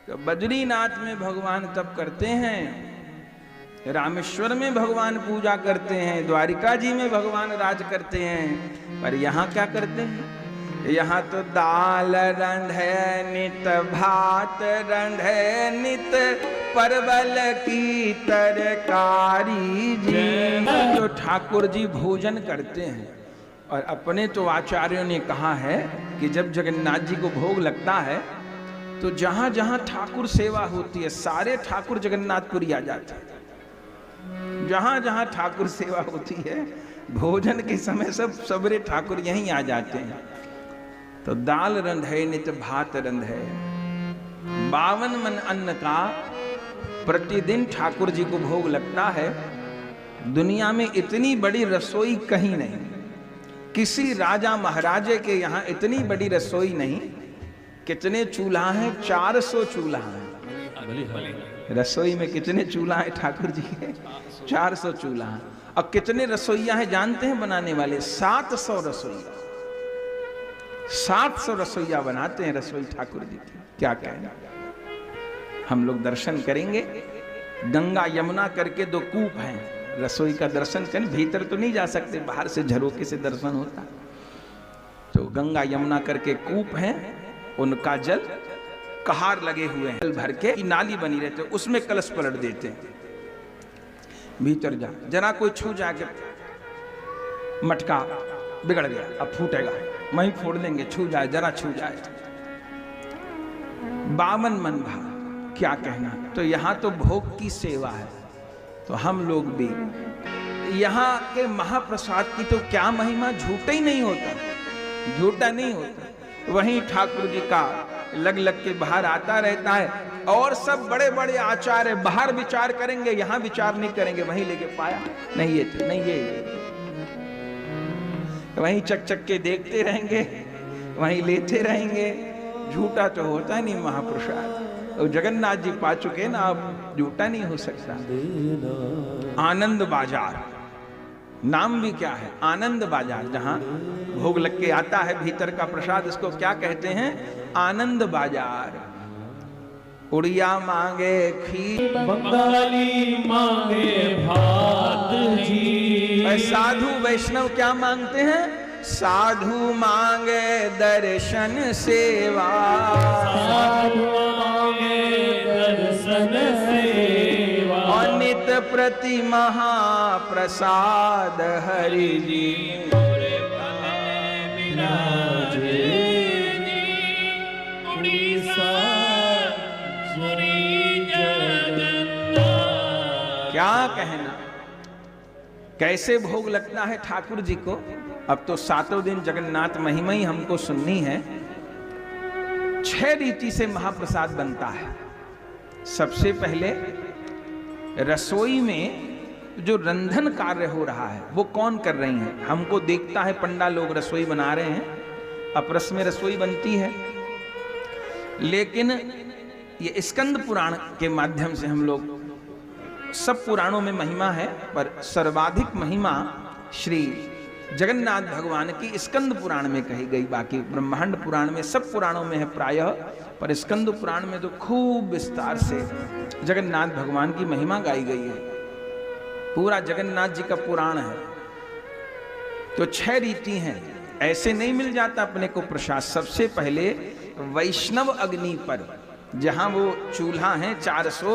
तो बद्रीनाथ में भगवान तप करते हैं, रामेश्वर में भगवान पूजा करते हैं, द्वारिका जी में भगवान राज करते हैं, पर यहाँ क्या करते हैं? यहाँ तो दाल रंधे नित, भात रंधे नित, परवल की तरकारी जी। तो ठाकुर जी भोजन करते हैं। और अपने तो आचार्यों ने कहा है कि जब जगन्नाथ जी को भोग लगता है तो जहां जहां ठाकुर सेवा होती है सारे ठाकुर जगन्नाथपुरी आ जाते हैं। जहां जहां ठाकुर सेवा होती है भोजन के समय सब सबरे ठाकुर यहीं आ जाते हैं। तो दाल रंधे नित, भात रंधे, 52 मन अन्न का प्रतिदिन ठाकुर जी को भोग लगता है। दुनिया में इतनी बड़ी रसोई कहीं नहीं, किसी राजा महाराजे के यहाँ इतनी बड़ी रसोई नहीं। कितने चूल्हा हैं? 400 चूल्हा हैं। रसोई में कितने चूल्हा हैं ठाकुर जी के? 400 चूल्हा हैं। और कितने रसोइया हैं जानते हैं बनाने वाले? 700 रसोइया। 700 रसोइया बनाते हैं रसोई ठाकुर जी की। क्या कहना। हम लोग दर्शन करेंगे। गंगा यमुना करके 2 कूप हैं, रसोई का दर्शन करें। भीतर तो नहीं जा सकते, बाहर से झरोके से दर्शन होता। तो गंगा यमुना करके कूप हैं, उनका जल कहार लगे हुए हैं, जल भर के नाली बनी रहते, उसमें कलश पलट देते हैं। भीतर जा, जरा कोई छू जाके मटका बिगड़ गया, अब फूटेगा, वहीं फोड़ देंगे। छू जाए, जरा छू जाए। 52 मन भाग। क्या कहना। तो यहाँ तो भोग की सेवा है। तो हम लोग भी यहाँ के महाप्रसाद की तो क्या महिमा, झूठा ही नहीं होता, झूठा नहीं होता। वहीं ठाकुर जी का लग लग के बाहर आता रहता है। और सब बड़े बड़े आचार्य बाहर विचार करेंगे, यहाँ विचार नहीं करेंगे। वहीं लेके पाया नहीं, ये थे नहीं, ये वहीं चक चक के देखते रहेंगे, वहीं लेते रहेंगे। झूठा तो होता नहीं महाप्रसाद। और जगन्नाथ जी पा चुके ना, अब झूठा नहीं हो सकता। आनंद बाजार नाम भी क्या है? आनंद बाजार। जहां भोग लग के आता है भीतर का प्रसाद, इसको क्या कहते हैं? आनंद बाजार। उड़िया मांगे खीर, बंगाली मांगे भात जी। साधु वैष्णव क्या मांगते हैं? साधु मांगे दर्शन सेवा, साधु मांगे दर्शन सेवा। और नित प्रति महाप्रसाद हरि जी। क्या कहना। कैसे भोग लगता है ठाकुर जी को? अब तो 7 दिन जगन्नाथ महिमा ही हमको सुननी है। 6 रीति से महाप्रसाद बनता है। सबसे पहले रसोई में जो रंधन कार्य हो रहा है वो कौन कर रही हैं? हमको देखता है पंडा लोग रसोई बना रहे हैं, अपरस में रसोई बनती है। लेकिन ये स्कंद पुराण के माध्यम से हम लोग, सब पुराणों में महिमा है पर सर्वाधिक महिमा श्री जगन्नाथ भगवान की स्कंद पुराण में कही गई। बाकी ब्रह्मांड पुराण में, सब पुराणों में है प्रायः, पर स्कंद पुराण में तो खूब विस्तार से जगन्नाथ भगवान की महिमा गाई गई है। पूरा जगन्नाथ जी का पुराण है। तो 6 रीति हैं। ऐसे नहीं मिल जाता अपने को प्रसाद। सबसे पहले वैष्णव अग्नि पर, जहां वो चूल्हा है 400,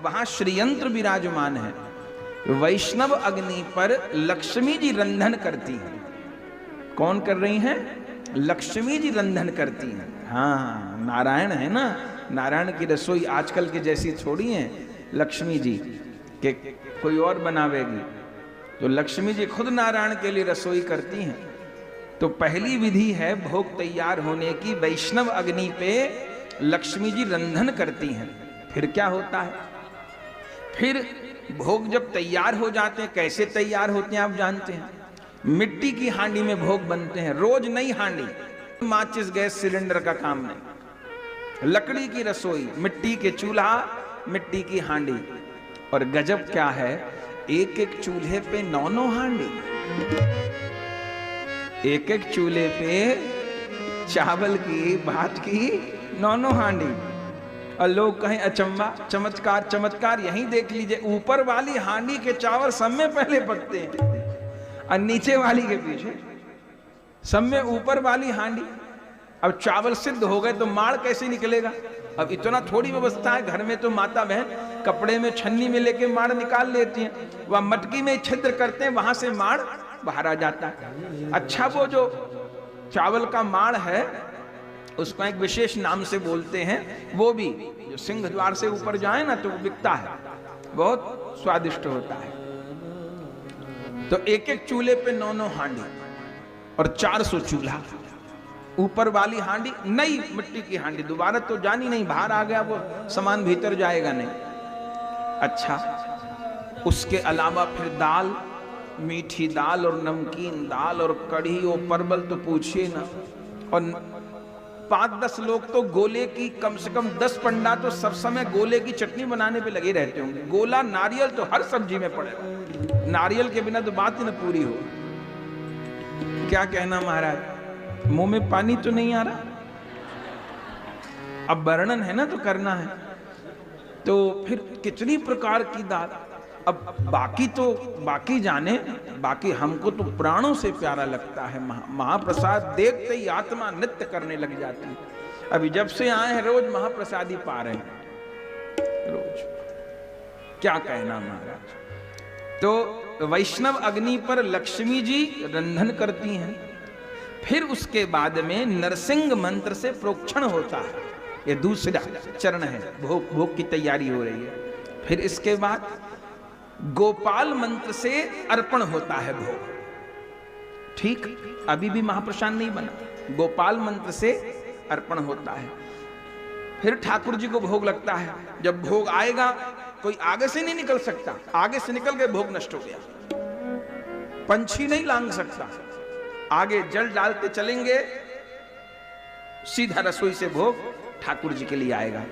वहां श्रीयंत्र विराजमान है। वैष्णव अग्नि पर लक्ष्मी जी रंधन करती हैं। कौन कर रही हैं? लक्ष्मी जी रंधन करती हैं। हाँ, नारायण है ना, नारायण की रसोई आजकल के जैसी थोड़ी है लक्ष्मी जी के कोई और बनावेगी। तो लक्ष्मी जी खुद नारायण के लिए रसोई करती हैं। तो पहली विधि है भोग तैयार होने की, वैष्णव अग्नि पे लक्ष्मी जी रंधन करती हैं। फिर क्या होता है? फिर भोग जब तैयार हो जाते हैं, कैसे तैयार होते हैं आप जानते हैं? मिट्टी की हांडी में भोग बनते हैं। रोज नई हांडी, माचिस गैस सिलेंडर का काम नहीं, लकड़ी की रसोई, मिट्टी के चूल्हा, मिट्टी की हांडी। और गजब क्या है, एक एक चूल्हे पे 9 हांडी, एक एक चूल्हे पे चावल की, भात की 9 हांडी। और लोग कहें अचंबा, चमत्कार चमत्कार। यहीं देख लीजिए, ऊपर वाली हांडी के चावल सब में पहले पकते हैं और नीचे वाली के पीछे। सब में ऊपर वाली हांडी। अब चावल सिद्ध हो गए तो माड़ कैसे निकलेगा? अब इतना थोड़ी व्यवस्था है, घर में तो माता बहन कपड़े में छन्नी में लेके माड़ निकाल लेती हैं, वह मटकी में छिद्र करते हैं, वहां से माड़ बाहर आ जाता है। अच्छा, वो जो चावल का माड़ है उसको एक विशेष नाम से बोलते हैं, वो भी जो सिंह द्वार से ऊपर जाए ना तो वो बिकता है, बहुत स्वादिष्ट होता है। तो एक एक चूल्हे पे 9-9 हांडी और 400 चूल्हा। ऊपर वाली हांडी नई मिट्टी की हांडी, दोबारा तो जानी नहीं, बाहर आ गया वो सामान भीतर जाएगा नहीं। अच्छा, उसके अलावा फिर दाल, मीठी दाल और नमकीन दाल और कढ़ी और परवल तो पूछिए ना। और 5-10 लोग तो गोले की, कम से कम 10 पंडा तो सब समय गोले की चटनी बनाने पे लगे रहते होंगे। गोला नारियल तो हर सब्जी में पड़ेगा, नारियल के बिना तो बात ही ना पूरी हो। क्या कहना महाराज, मुंह में पानी तो नहीं आ रहा? अब वर्णन है ना तो करना है। तो फिर कितनी प्रकार की दाल। अब बाकी जाने, बाकी हमको तो प्राणों से प्यारा लगता है महाप्रसाद। देखते ही आत्मा नृत्य करने लग जाती है। अभी जब से आए हैं रोज महाप्रसाद ही पा रहे हैं, रोज। क्या कहना महाराज। तो वैष्णव अग्नि पर लक्ष्मी जी रंधन करती हैं। फिर उसके बाद में नरसिंह मंत्र से प्रोक्षण होता है, ये दूसरा चरण है, भोग की तैयारी हो रही है। फिर इसके बाद गोपाल मंत्र से अर्पण होता है भोग। ठीक, अभी भी महाप्रसाद नहीं बना, गोपाल मंत्र से अर्पण होता है। फिर ठाकुर जी को भोग लगता है। जब भोग आएगा कोई आगे से नहीं निकल सकता, आगे से निकल के भोग नष्ट हो गया, पंछी नहीं लांग सकता। आगे जल डालते चलेंगे, सीधा रसोई से भोग ठाकुर जी के लिए आएगा।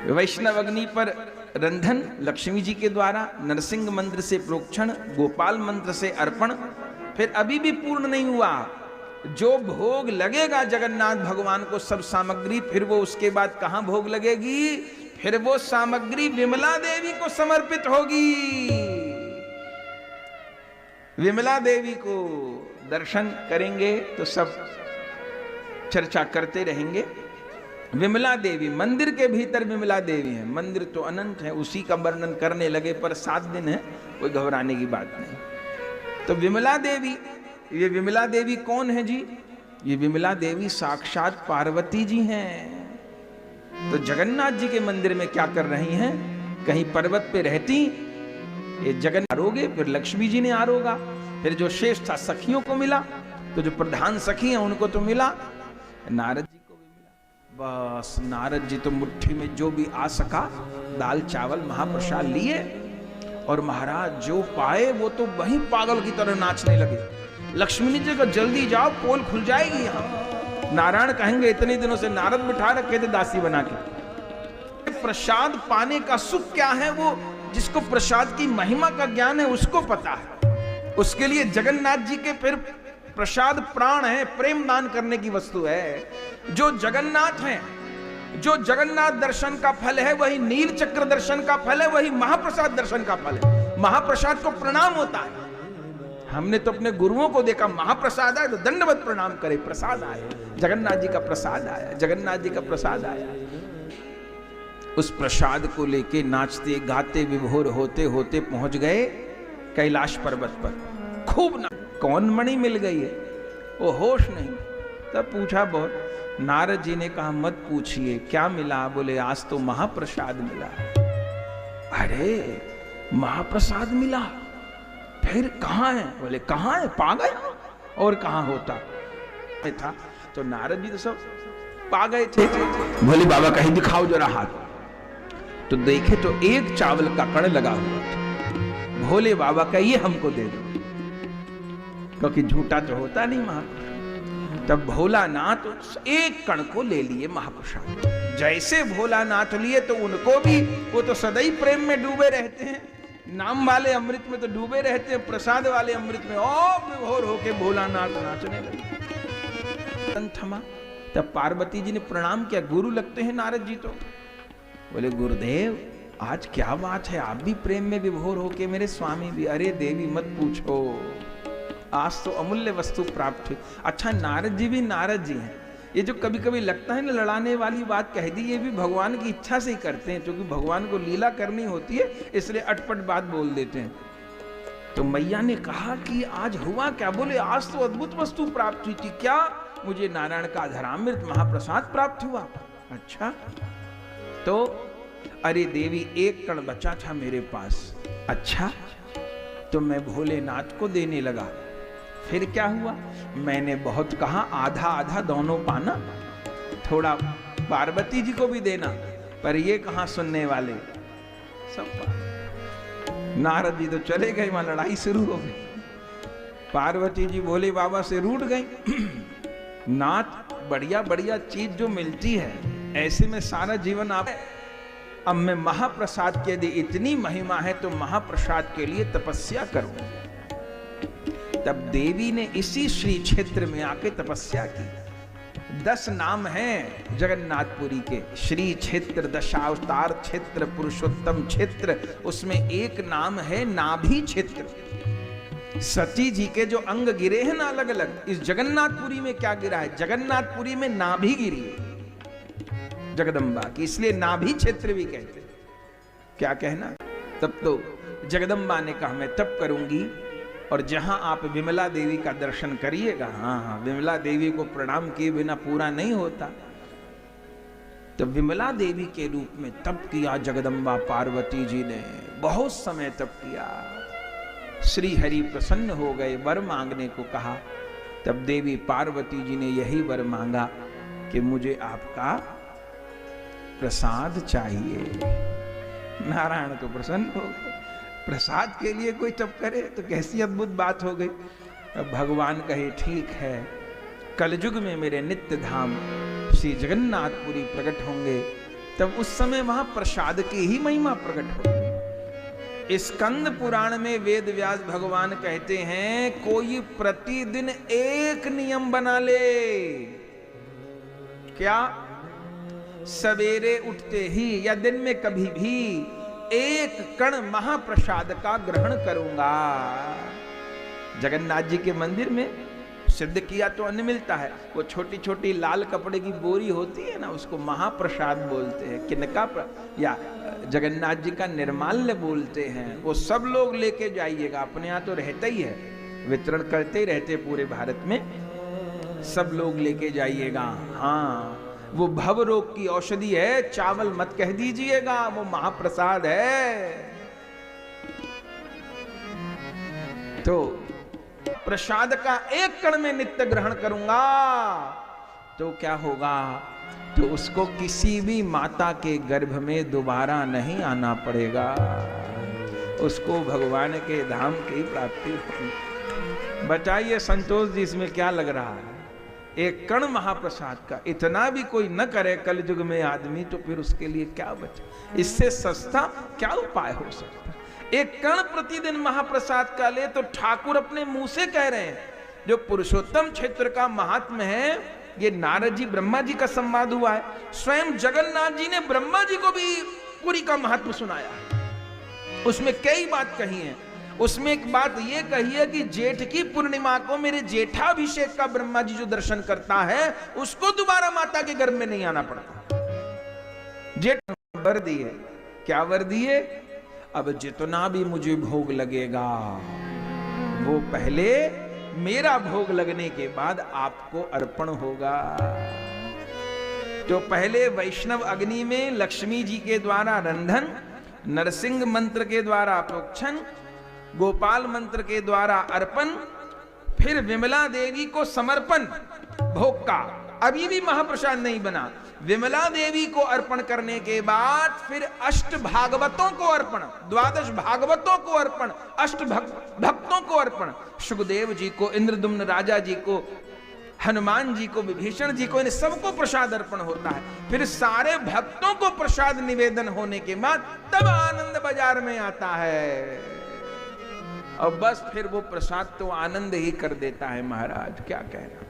वैष्णव अग्नि पर रंधन लक्ष्मी जी के द्वारा, नरसिंह मंत्र से प्रोक्षण, गोपाल मंत्र से अर्पण। फिर अभी भी पूर्ण नहीं हुआ, जो भोग लगेगा जगन्नाथ भगवान को सब सामग्री, फिर वो उसके बाद कहां भोग लगेगी? फिर वो सामग्री विमला देवी को समर्पित होगी। विमला देवी को दर्शन करेंगे तो सब चर्चा करते रहेंगे। विमला देवी, मंदिर के भीतर विमला देवी है। मंदिर तो अनंत है, उसी का वर्णन करने लगे पर 7 दिन है, कोई घबराने की बात नहीं। तो विमला देवी, ये विमला देवी कौन है जी? ये विमला देवी साक्षात पार्वती जी हैं। तो जगन्नाथ जी के मंदिर में क्या कर रही हैं? कहीं पर्वत पे रहती, ये जगन्नाथ आरोगे, फिर लक्ष्मी जी ने आरोगा, फिर जो शेष था सखियों को मिला, तो जो प्रधान सखी हैं उनको तो मिला, नारद जी को भी मिला। बस नारद जी तो मुट्ठी में जो भी आ सका दाल चावल महाप्रसाद लिए, और महाराज जो पाए वो तो वहीं पागल की तरह नाचने लगे। लक्ष्मी जी को जल्दी जाओ, पोल खुल जाएगी यहाँ। नारायण कहेंगे इतने दिनों से नारद बिठा रखे थे दासी बना के। प्रसाद पाने का सुख क्या है, वो जिसको प्रसाद की महिमा का ज्ञान है उसको पता है। उसके लिए जगन्नाथ जी के फिर प्रसाद प्राण है, प्रेम दान करने की वस्तु है। जो जगन्नाथ हैं, जो जगन्नाथ दर्शन का फल है वही नील चक्र दर्शन का फल है, वही महाप्रसाद दर्शन का फल है। महाप्रसाद को प्रणाम होता है। हमने तो अपने गुरुओं को देखा, महाप्रसाद आया तो दंडवत प्रणाम करे, प्रसाद आया, जगन्नाथ जी का प्रसाद आया, जगन्नाथ जी का प्रसाद आया। उस प्रसाद को लेके नाचते गाते विभोर होते होते पहुंच गए कैलाश पर्वत पर। खूब ना कौन मणि मिल गई है, वो होश नहीं। तब पूछा बहुत, नारद जी ने कहा मत पूछिए क्या मिला। बोले आज तो महाप्रसाद मिला। अरे महाप्रसाद मिला, फिर कहाँ है? बोले कहाँ है, पा गए? और कहाँ होता था? तो नारद जी तो सब पा गए थे। बोले बाबा कहीं दिखाओ जरा हाथ। तो देखे तो एक चावल का कण लगा हुआ था। भोले बाबा का ये हमको दे दो, क्योंकि झूठा तो होता नहीं महाप्रसाद। तब भोलानाथ एक कण को ले लिए महाप्रसाद। जैसे भोलानाथ लिए तो उनको भी, वो तो सदैव प्रेम में डूबे रहते हैं, नाम वाले अमृत में तो डूबे रहते हैं, प्रसाद वाले अमृत में और विभोर होके भोलानाथ नाचने लगे। थमा, तब पार्वती जी ने प्रणाम किया, गुरु लगते हैं नारद जी तो। बोले गुरुदेव आज क्या बात है, आप भी प्रेम में विभोर हो के मेरे स्वामी भी। अरे देवी मत पूछो, आज तो अमूल्य वस्तु प्राप्त हुई। अच्छा नारद जी भी नारद जी हैं, ये जो कभी कभी लगता है ना लड़ाने वाली बात कह दी, ये भी भगवान की इच्छा से ही करते हैं, क्योंकि भगवान को लीला करनी होती है इसलिए अटपट बात बोल देते हैं। तो मैया ने कहा कि आज हुआ क्या? बोले आज तो अद्भुत वस्तु प्राप्त हुई थी। क्या? मुझे नारायण का अधरामृत महाप्रसाद प्राप्त हुआ। अच्छा तो अरे देवी एक कण बचा था मेरे पास। अच्छा तो मैं भोलेनाथ को देने लगा। फिर क्या हुआ? मैंने बहुत कहा आधा आधा दोनों पाना, थोड़ा पार्वती जी को भी देना, पर ये कहां सुनने वाले, सब नारद जी तो चले गए, वहां लड़ाई शुरू हो गई। पार्वती जी भोले बाबा से रूठ गई। नाथ बढ़िया बढ़िया चीज जो मिलती है ऐसे में सारा जीवन आप, अब मैं महाप्रसाद की यदि इतनी महिमा है तो महाप्रसाद के लिए तपस्या करूं। तब देवी ने इसी श्री क्षेत्र में आके तपस्या की। 10 नाम हैं जगन्नाथपुरी के, श्री क्षेत्र, दशावतार क्षेत्र, पुरुषोत्तम क्षेत्र, उसमें एक नाम है नाभि क्षेत्र। सती जी के जो अंग गिरे हैं ना अलग अलग, इस जगन्नाथपुरी में क्या गिरा है? जगन्नाथपुरी में नाभि गिरी है जगदम्बा की, इसलिए नाभि क्षेत्र भी कहते हैं। क्या कहना? तब तो जगदम्बा ने कहा मैं तप करूंगी, और जहां आप विमला देवी का दर्शन करिएगा, हाँ विमला देवी को प्रणाम किए बिना पूरा नहीं होता, तो विमला देवी के रूप में तप किया जगदम्बा पार्वती जी ने, बहुत समय तप किया। श्री हरि प्रसन्न हो गए, वर मांगने को कहा। तब देवी पार्वती जी ने यही वर मांगा कि मुझे आपका प्रसाद चाहिए। नारायण तो प्रसन्न हो गए, प्रसाद के लिए कोई तप करे तो कैसी अद्भुत बात हो गई। अब भगवान कहे ठीक है, कलयुग में मेरे नित्य धाम श्री जगन्नाथपुरी प्रकट होंगे, तब उस समय वहां प्रसाद की ही महिमा प्रकट होगी। स्कंद पुराण में वेद व्यास भगवान कहते हैं कोई प्रतिदिन एक नियम बना ले। क्या? सवेरे उठते ही या दिन में कभी भी एक कण महाप्रसाद का ग्रहण करूंगा। जगन्नाथ जी के मंदिर में सिद्ध किया तो अन्न मिलता है, वो छोटी छोटी लाल कपड़े की बोरी होती है ना, उसको महाप्रसाद बोलते हैं, किनका या जगन्नाथ जी का निर्माल्य बोलते हैं। वो सब लोग लेके जाइएगा, अपने यहाँ तो रहता ही है, वितरण करते ही रहते पूरे भारत में, सब लोग लेके जाइएगा। हाँ वो भव रोग की औषधि है, चावल मत कह दीजिएगा, वो महाप्रसाद है। तो प्रसाद का एक कण में नित्य ग्रहण करूंगा तो क्या होगा? तो उसको किसी भी माता के गर्भ में दोबारा नहीं आना पड़ेगा, उसको भगवान के धाम की प्राप्ति होगी। बताइए संतोष जी इसमें क्या लग रहा है? एक कण महाप्रसाद का इतना भी कोई न करे कलयुग में आदमी, तो फिर उसके लिए क्या बचे? इससे सस्ता क्या उपाय हो सकता? एक कण प्रतिदिन महाप्रसाद का ले तो ठाकुर अपने मुंह से कह रहे हैं, जो पुरुषोत्तम क्षेत्र का महात्म्य है, ये नारद जी ब्रह्मा जी का संवाद हुआ है, स्वयं जगन्नाथ जी ने ब्रह्मा जी को भी पुरी का महत्व सुनाया है। उसमें कई बात कही है। उसमें एक बात ये कही है कि जेठ की पूर्णिमा को मेरे जेठाभिषेक का ब्रह्मा जी जो दर्शन करता है उसको दोबारा माता के गर्भ में नहीं आना पड़ता। जेठ वर दिए, क्या वर दिए? अब जितना भी मुझे भोग लगेगा वो पहले मेरा भोग लगने के बाद आपको अर्पण होगा। तो पहले वैष्णव अग्नि में लक्ष्मी जी के द्वारा रंधन, नरसिंह मंत्र के द्वारा प्रोक्षण, गोपाल मंत्र के द्वारा अर्पण, फिर विमला देवी को समर्पण भोग का। अभी भी महाप्रसाद नहीं बना। विमला देवी को अर्पण करने के बाद फिर अष्ट भागवतों को अर्पण, 12 भागवतों को अर्पण, अष्ट भक्तों को अर्पण, सुखदेव जी को, इंद्रदुम्न राजा जी को, हनुमान जी को, विभीषण जी को, इन सबको प्रसाद अर्पण होता है। फिर सारे भक्तों को प्रसाद निवेदन होने के बाद तब आनंद बाजार में आता है। और बस फिर वो प्रसाद तो आनंद ही कर देता है महाराज, क्या कह रहा।